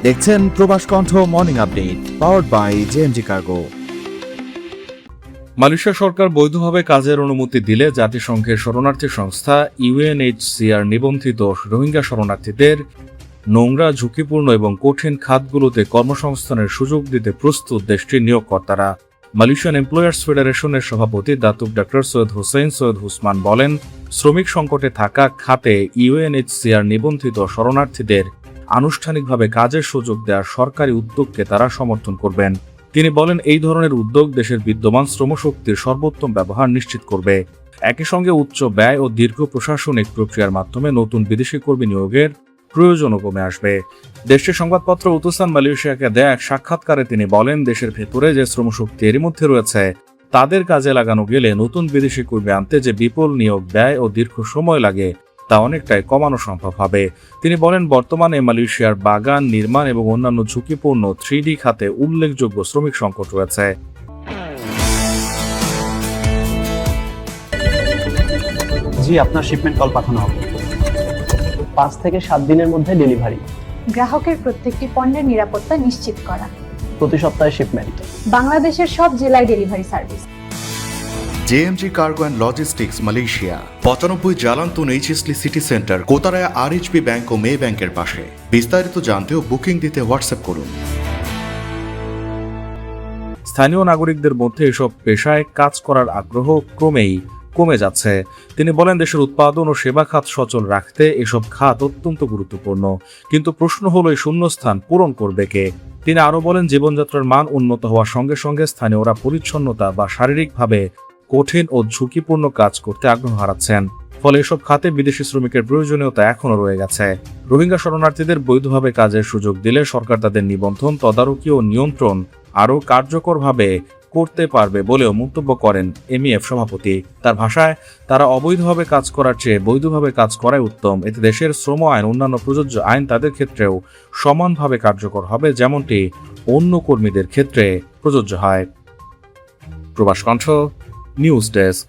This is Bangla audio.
দেখছেন Probash Kontho morning update powered by JMG cargo. Malaysia সরকার বৈধভাবে কাজের অনুমতি দিলে জাতিসংঘের শরণার্থী সংস্থা ইউএনএইচসিআর নিবন্ধিত রোহিঙ্গা শরণার্থীদের নোংরা, ঝুঁকিপূর্ণ এবং কঠিন খাতগুলোতে কর্মসংস্থানের সুযোগ দিতে প্রস্তুত দেশটির নিয়োগকর্তারা। মালয়েশিয়ান এমপ্লয়ার্স ফেডারেশনের সভাপতি দাতুক ডক্টর সৈয়দ হুসেইন সৈয়দ হুসমান বলেন, শ্রমিক সংকটে থাকা খাতে ইউএনএইচসিআর নিবন্ধিত শরণার্থীদের আনুষ্ঠানিকভাবে কাজের সুযোগ দেওয়ার সরকারি উদ্যোগকে তারা সমর্থন করবেন। তিনি বলেন, এই ধরনের উদ্যোগ দেশের বিদ্যমান শ্রমশক্তির সর্বোত্তম ব্যবহার নিশ্চিত করবে। একই সঙ্গে উচ্চ ব্যয় ও দীর্ঘ প্রশাসনিক প্রক্রিয়ার মাধ্যমে নতুন বিদেশি কর্মী নিয়োগের প্রয়োজনও কমে আসবে। দেশটির সংবাদপত্র উতুসান মালয়েশিয়াকে দেয়া এক সাক্ষাৎকারে তিনি বলেন, দেশের ভেতরে যে শ্রমশক্তি এরই মধ্যে রয়েছে তাদের কাজে লাগানো গেলে নতুন বিদেশি কর্মী আনতে যে বিপুল নিয়োগ ব্যয় ও দীর্ঘ সময় লাগে তা অনেকটাই কমানো সম্ভব হবে। তিনি বলেন, বর্তমানে মালয়েশিয়ার বাগান, নির্মাণ এবং অন্যান্য ঝুঁকিপূর্ণ 3D খাতে উল্লেখযোগ্য শ্রমিক সংকট রয়েছে। জি, আপনার শিপমেন্ট কল পাঠানো হবে। 5 থেকে 7 দিনের মধ্যে ডেলিভারি। গ্রাহকের প্রত্যেকটি পণ্যের নিরাপত্তা নিশ্চিত করা। প্রতি সপ্তাহে শিপমেন্ট। বাংলাদেশের সব জেলায় delivery service. JMG cargo and logistics Malaysia 95 Jalan Tun H S Lee city centre, Kotaraya RHB bank ও মে ব্যাংকের পাশে। বিস্তারিত জানতে ও বুকিং দিতে হোয়াটসঅ্যাপ করুন। স্থানীয় নাগরিকদের মধ্যে এসব পেশায় কাজ করার আগ্রহ ক্রমেই কমে যাচ্ছে। তিনি বলেন, দেশের উৎপাদন ও সেবা খাত সচল রাখতে এসব খাত অত্যন্ত গুরুত্বপূর্ণ, কিন্তু প্রশ্ন হলো এই শূন্যস্থান পূরণ করবে কে। তিনি আরো বলেন, জীবনযাত্রার মান উন্নত হওয়ার সঙ্গে সঙ্গে স্থানীয়রা পরিচ্ছন্নতা বা শারীরিকভাবে কঠিন ও ঝুঁকিপূর্ণ কাজ করতে আগ্রহ হারাচ্ছেন। ফলে এসব খাতে বিদেশি শ্রমিকের প্রয়োজনীয়তা এখনও রয়ে গেছে। রোহিঙ্গা শরণার্থীদের বৈধভাবে কাজের সুযোগ দিলে সরকার তাদের নিবন্ধন, তদারকি ও নিয়ন্ত্রণ আরও কার্যকরভাবে করতে পারবে বলেও মন্তব্য করেন এমইএফ সভাপতি। তার ভাষায়, তারা অবৈধভাবে কাজ করার চেয়ে বৈধভাবে কাজ করাই উত্তম। এতে দেশের শ্রম আইন, অন্যান্য প্রযোজ্য আইন তাদের ক্ষেত্রেও সমানভাবে কার্যকর হবে, যেমনটি অন্য কর্মীদের ক্ষেত্রে প্রযোজ্য হয়। প্রবাস কণ্ঠ নিউজ ডেস্ক।